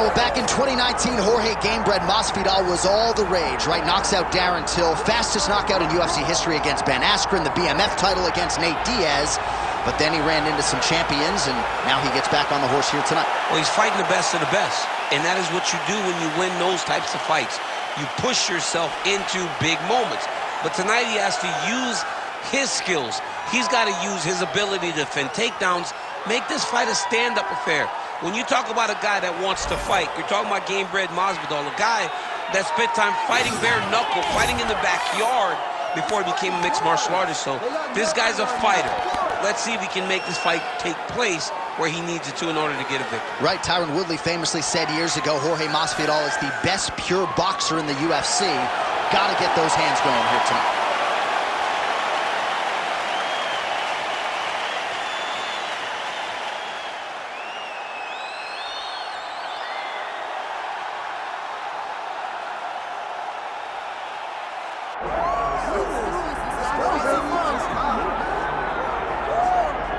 All right, well, back in 2019, Jorge Gamebred Masvidal was all the rage, right? Knocks out Darren Till, fastest knockout in UFC history against Ben Askren, the BMF title against Nate Diaz. But then he ran into some champions, and now he gets back on the horse here tonight. Well, he's fighting the best of the best, and that is what you do when you win those types of fights. You push yourself into big moments. But tonight he has to use his skills. He's got to use his ability to defend takedowns, make this fight a stand-up affair. When you talk about a guy that wants to fight, you're talking about Gamebred Masvidal, a guy that spent time fighting bare knuckle, fighting in the backyard before he became a mixed martial artist. So this guy's a fighter. Let's see if he can make this fight take place where he needs it to in order to get a victory. Right, Tyron Woodley famously said years ago, Jorge Masvidal is the best pure boxer in the UFC. Gotta get those hands going here tonight.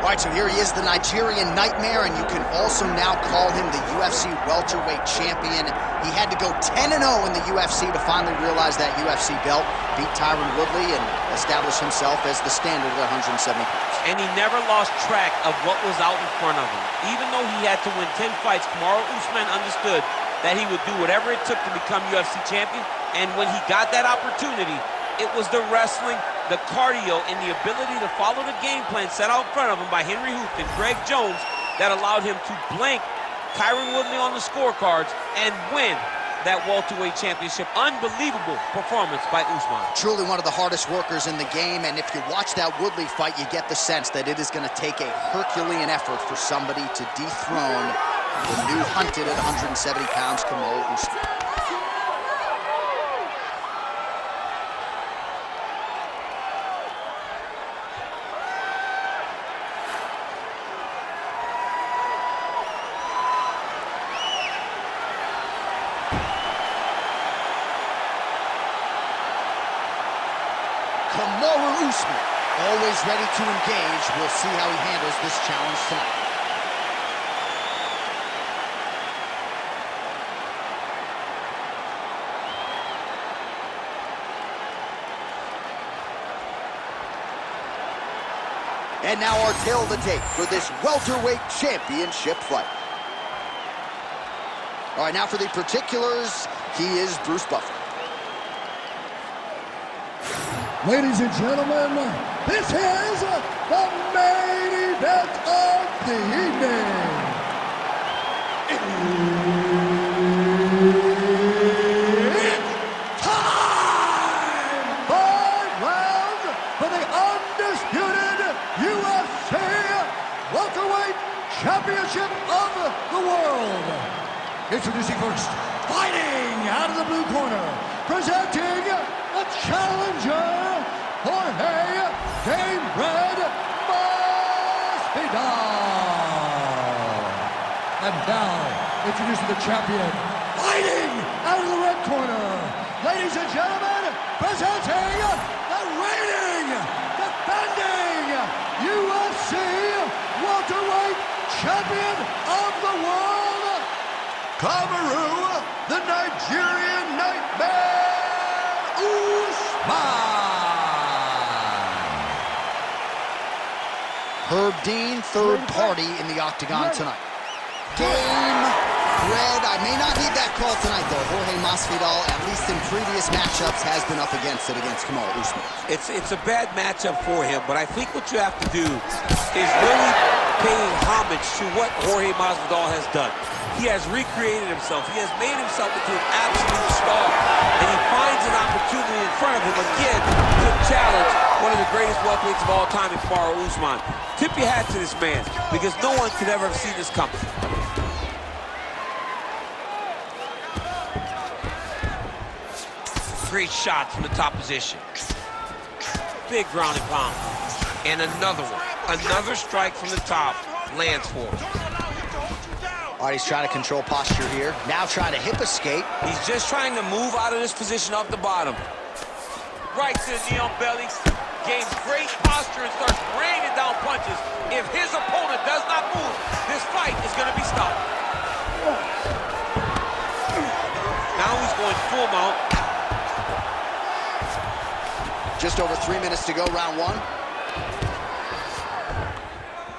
All right, so here he is, the Nigerian Nightmare, and you can also now call him the UFC welterweight champion. He had to go 10-0 in the UFC to finally realize that UFC belt, beat Tyron Woodley, and establish himself as the standard at 170 pounds. And he never lost track of what was out in front of him. Even though he had to win 10 fights, Kamaru Usman understood that he would do whatever it took to become UFC champion, and when he got that opportunity, it was the wrestling, the cardio, and the ability to follow the game plan set out in front of him by Henry Hooft and Greg Jones that allowed him to blank Tyron Woodley on the scorecards and win that welterweight championship. Unbelievable performance by Usman. Truly one of the hardest workers in the game, and if you watch that Woodley fight, you get the sense that it is going to take a Herculean effort for somebody to dethrone the new hunted at 170 pounds, Kamaru Usman. Kamaru Usman, always ready to engage. We'll see how he handles this challenge tonight. And now our tail of the tape for this welterweight championship fight. All right, now for the particulars, he is Bruce Buffer. Ladies and gentlemen, this is the main event of the evening. It's time! 5 rounds for the undisputed UFC welterweight championship of the world. Introducing first, fighting out of the blue corner, presenting the challenger, Jorge Gamebred Masvidal. And now, introducing the champion, fighting out of the red corner. Ladies and gentlemen, presenting the reigning, defending UFC welterweight champion of the world, Kamaru, the Nigerian Nightmare, Usman. Herb Dean, third party in the octagon tonight. Gamebred, I may not need that call tonight though. Jorge Masvidal, at least in previous matchups, has been up against it against Kamaru Usman. It's a bad matchup for him, but I think what you have to do is really pay homage to what Jorge Masvidal has done. He has recreated himself. He has made himself into an absolute star. And he finds an opportunity in front of him again to challenge one of the greatest welterweights of all time in Kamaru Usman. Tip your hat to this man, because no one could ever have seen this coming. Great shot from the top position. Big ground and pound. And another one. Another strike from the top lands for him. All right, he's trying to control posture here. Now trying to hip escape. He's just trying to move out of this position off the bottom. Right to the knee on belly. Gains great posture and starts raining down punches. If his opponent does not move, this fight is going to be stopped. Now he's going full mount. Just over 3 minutes to go, round one.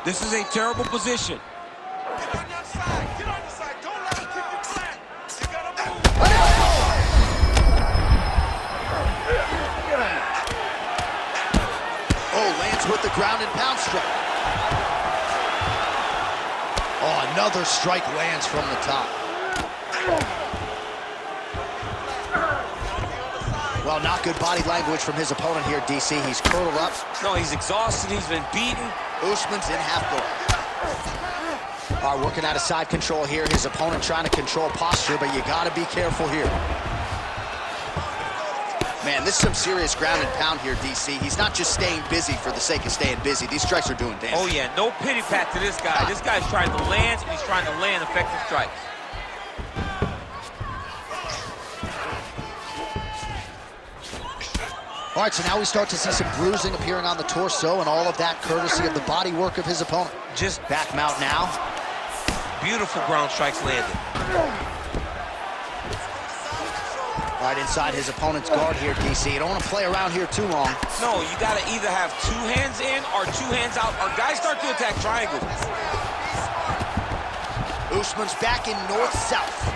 This is a terrible position. Get on your side. Get on your side. Don't let him kick you flat. You gotta move. Oh, lands with the ground and pound strike. Oh, another strike lands from the top. Well, not good body language from his opponent here, DC. He's curled up. No, he's exhausted. He's been beaten. Usman's in half guard. All right, working out of side control here. His opponent trying to control posture, but you got to be careful here. Man, this is some serious ground and pound here, DC. He's not just staying busy for the sake of staying busy. These strikes are doing damage. Oh, yeah, no pity pat to this guy. This guy's trying to land, and he's trying to land effective strikes. All right, so now we start to see some bruising appearing on the torso, and all of that courtesy of the body work of his opponent. Just back mount now. Beautiful ground strikes landed. Right inside his opponent's guard here, DC. You don't want to play around here too long. No, you got to either have 2 hands in or 2 hands out, or guys start to attack triangles. Usman's back in north-south.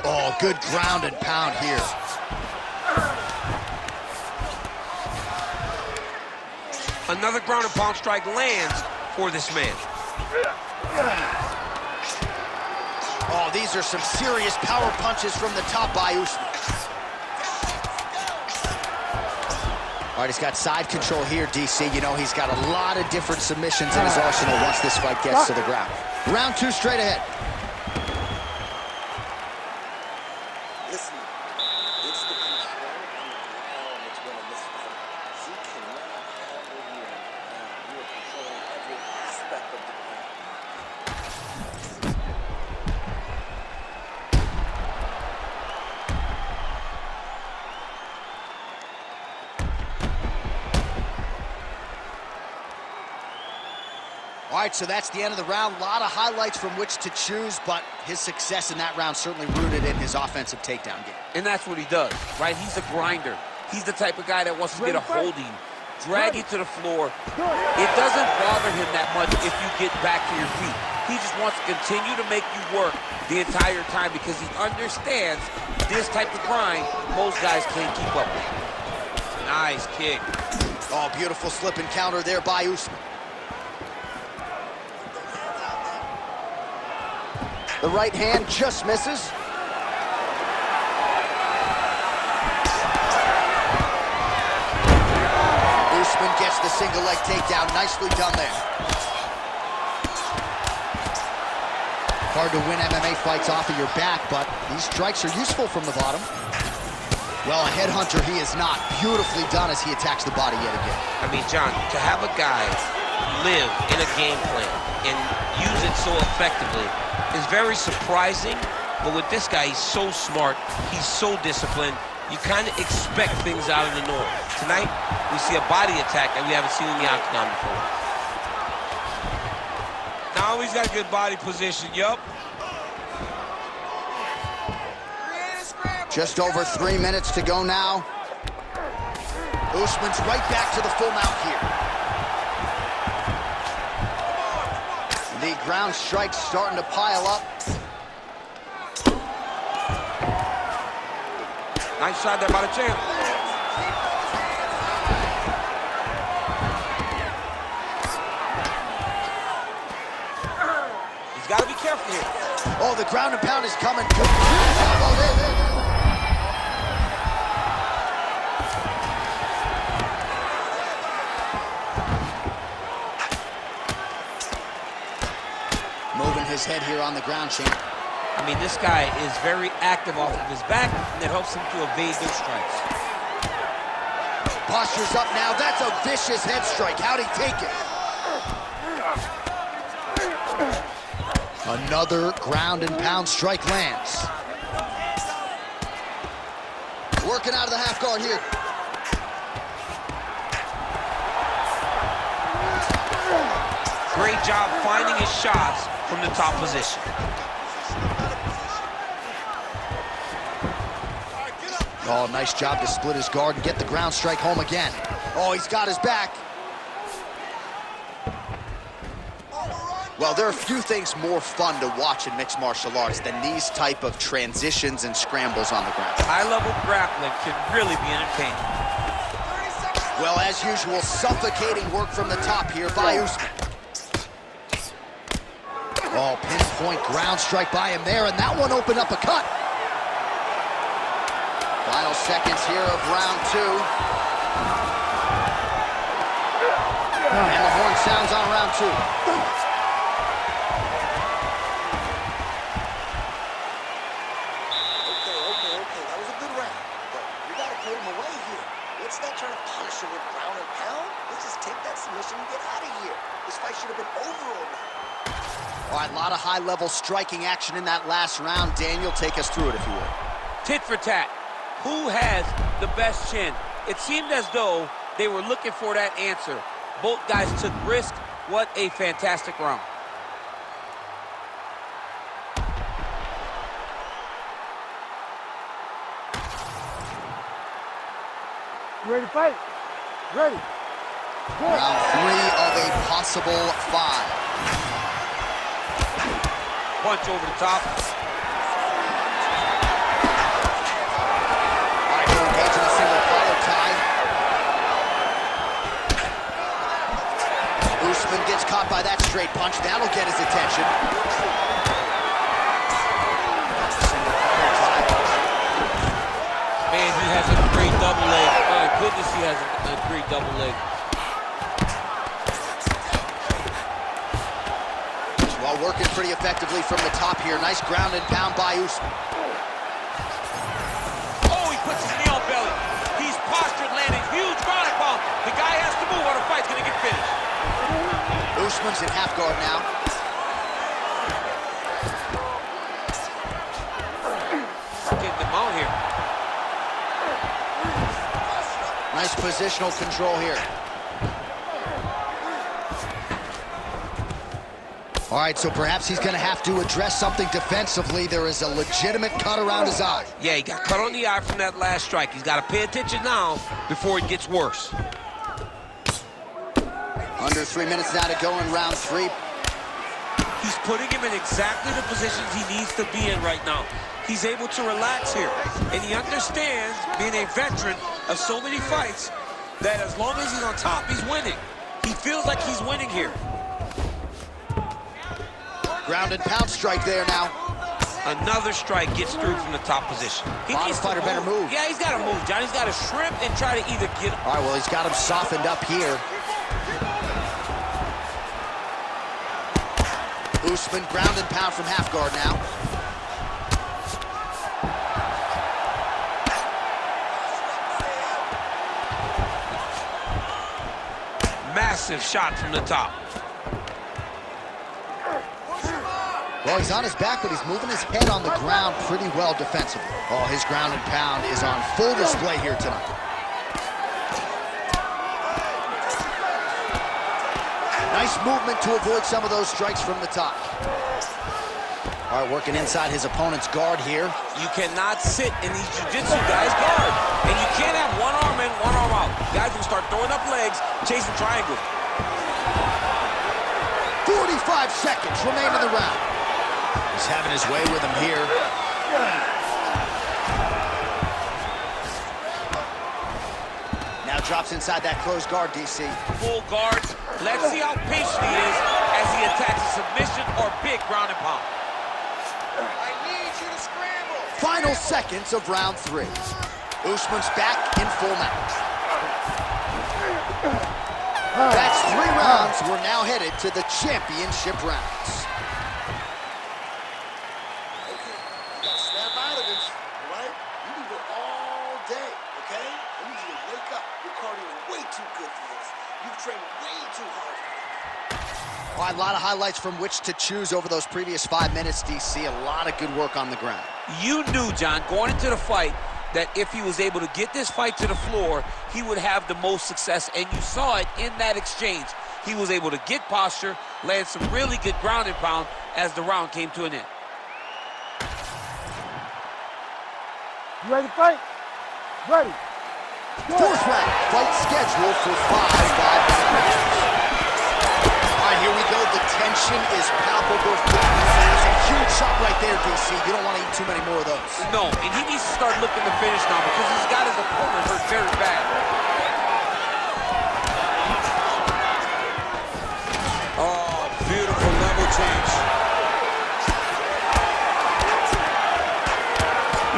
Oh, good ground and pound here. Another ground and pound strike lands for this man. Oh, these are some serious power punches from the top by Usman. All right, he's got side control here, DC. You know, he's got a lot of different submissions in his arsenal once this fight gets to the ground. Round 2 straight ahead. Listen, it's the control and the power that's winning this fight. You cannot handle you. You are controlling every aspect of the fight. All right, so that's the end of the round. A lot of highlights from which to choose, but his success in that round certainly rooted in his offensive takedown game. And that's what he does, right? He's a grinder. He's the type of guy that wants to get a holding, drag you to the floor. It doesn't bother him that much if you get back to your feet. He just wants to continue to make you work the entire time because he understands this type of grind most guys can't keep up with. Nice kick. Oh, beautiful slip and counter there by Usman. The right hand just misses. Usman gets the single leg takedown. Nicely done there. Hard to win MMA fights off of your back, but these strikes are useful from the bottom. Well, a headhunter he is not. Beautifully done as he attacks the body yet again. I mean, John, to have a guy live in a game plan and use it so effectively is very surprising, but with this guy, he's so smart, he's so disciplined, you kind of expect things out of the norm. Tonight, we see a body attack that we haven't seen in the octagon before. Now he's got good body position, yup. Just over 3 minutes to go now. Usman's right back to the full mount here. The ground strikes starting to pile up. Nice shot there by the champ. He's got to be careful here. Oh, the ground and pound is coming. Good elbow there. Moving his head here on the ground, champ. I mean, this guy is very active off of his back, and that helps him to evade those strikes. Posture's up now. That's a vicious head strike. How'd he take it? Another ground and pound strike lands. Working out of the half guard here. Great job finding his shots from the top position. Oh, nice job to split his guard and get the ground strike home again. Oh, he's got his back. Well, there are few things more fun to watch in mixed martial arts than these type of transitions and scrambles on the ground. High-level grappling can really be entertaining. Well, as usual, suffocating work from the top here by Usman. Oh, pinpoint ground strike by him there, and that one opened up a cut. Final seconds here of round 2. And the horn sounds on round 2. Okay, that was a good round. But you gotta put him away here. Let's not try to punish him with ground and pound. Let's just take that submission and get out of here. This fight should have been over already. All right, a lot of high-level striking action in that last round. Daniel, take us through it if you would. Tit for tat. Who has the best chin? It seemed as though they were looking for that answer. Both guys took risk. What a fantastic round. You ready to fight? Ready. Round 3 of a possible 5. Punch over the top. All right, he'll engage in a single collar tie. Usman gets caught by that straight punch. That'll get his attention. Single collar tie. Man, he has a great double leg. My goodness, he has a great double leg. Well, working pretty effectively from the top here. Nice ground and pound by Usman. Oh, he puts his knee on belly. He's postured, landing huge ground and pound. The guy has to move or the fight's gonna get finished. Usman's in half guard now. Getting them out here. Nice positional control here. All right, so perhaps he's going to have to address something defensively. There is a legitimate cut around his eye. Yeah, he got cut on the eye from that last strike. He's got to pay attention now before it gets worse. Under 3 minutes now to go in round 3. He's putting him in exactly the positions he needs to be in right now. He's able to relax here, and he understands, being a veteran of so many fights, that as long as he's on top, he's winning. He feels like he's winning here. Ground and pound strike there now. Another strike gets through from the top position. He Bottom needs to fighter better move. Yeah, he's got to move, John. He's got to shrimp and try to either get him. All right, well, he's got him softened up here. Usman ground and pound from half guard now. Massive shot from the top. Well, he's on his back, but he's moving his head on the ground pretty well defensively. Oh, his ground and pound is on full display here tonight. Nice movement to avoid some of those strikes from the top. All right, working inside his opponent's guard here. You cannot sit in these jiu-jitsu guys' guard. And you can't have one arm in, one arm out. Guys will start throwing up legs, chasing triangles. 45 seconds remain in the round. He's having his way with him here. Now drops inside that closed guard, DC. Full guards. Let's see how patient he is as he attacks a submission or big ground and pound. I need you to scramble. Final seconds of round 3. Usman's back in full mount. That's 3 rounds. We're now headed to the championship rounds. Okay, you gotta snap out of this, all right? You can go all day, okay? I need you to wake up. Your cardio is way too good for this. You've trained way too hard for it. All right, a lot of highlights from which to choose over those previous 5 minutes, DC. A lot of good work on the ground. You knew, John, going into the fight, that if he was able to get this fight to the floor, he would have the most success, and you saw it in that exchange. He was able to get posture, land some really good ground and pound as the round came to an end. You ready to fight? Ready. Fourth round, fight scheduled for 5 minute rounds. All right, here we go. The tension is palpable. That's a huge shot right there, DC. You don't want to eat too many more of those. No, and he needs to start looking to finish now because he's got his opponent hurt very bad. Oh, beautiful level change.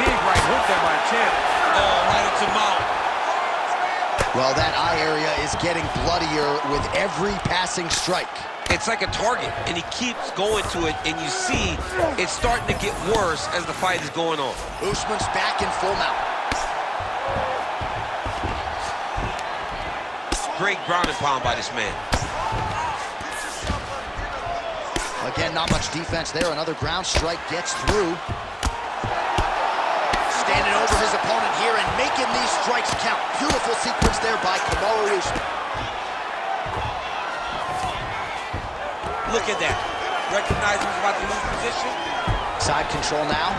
Big right hook there by champ. Oh, right into mouth. Well, that eye area is getting bloodier with every passing strike. It's like a target, and he keeps going to it, and you see it's starting to get worse as the fight is going on. Usman's back in full mount. Great ground and pound by this man. Again, not much defense there. Another ground strike gets through. Standing over his opponent here and making these strikes count. Beautiful sequence there by Kamaru Usman. Look at that. Recognize he's about to lose position. Side control now.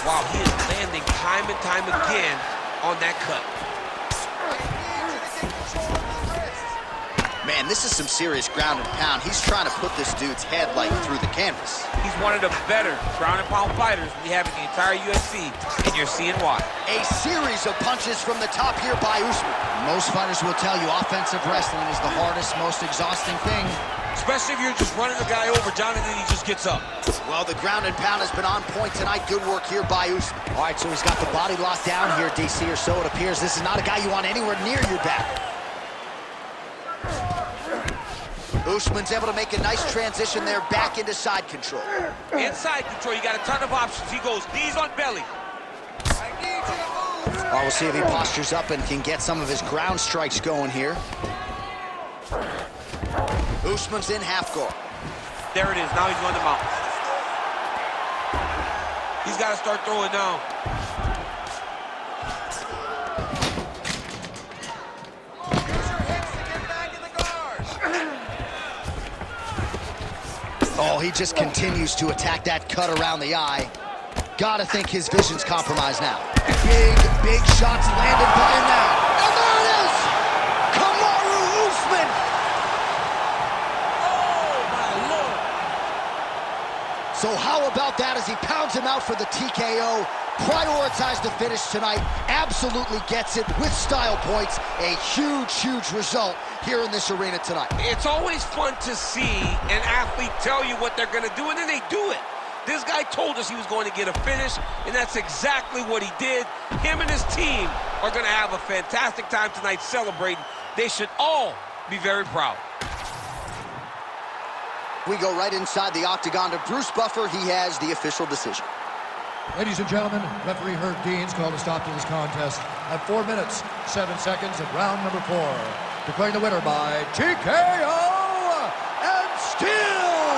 Wow, he is landing time and time again on that cut. Man, this is some serious ground and pound. He's trying to put this dude's head like through the canvas. He's one of the better ground and pound fighters we have in the entire UFC, and you're seeing why. A series of punches from the top here by Usman. Most fighters will tell you offensive wrestling is the hardest, most exhausting thing. Especially if you're just running the guy over, John, and then he just gets up. Well, the ground and pound has been on point tonight. Good work here by Usman. All right, so he's got the body locked down here, DC, or so it appears. This is not a guy you want anywhere near your back. Usman's able to make a nice transition there back into side control. Inside control, you got a ton of options. He goes knees on belly. All right, we'll see if he postures up and can get some of his ground strikes going here. Usman's in half guard. There it is. Now he's going to mount. He's got to start throwing now. Oh, he just continues to attack that cut around the eye. Gotta think his vision's compromised now. Big shots landed by him now. And there it is! Kamaru Usman! Oh, my Lord. So how about that as he pounds him out for the TKO? Prioritized the finish tonight. Absolutely gets it with style points. A huge result here in this arena tonight. It's always fun to see an athlete tell you what they're going to do, and then they do it. This guy told us he was going to get a finish, and that's exactly what he did. Him and his team are going to have a fantastic time tonight celebrating. They should all be very proud. We go right inside the octagon to Bruce Buffer. He has the official decision. Ladies and gentlemen, referee Herb Dean's called a stop to this contest at 4 minutes, 7 seconds of round number 4. Declaring the winner by TKO, and still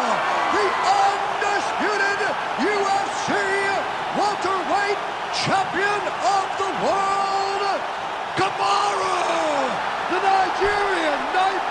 the undisputed UFC welterweight champion of the world, Kamaru, the Nigerian Nightmare.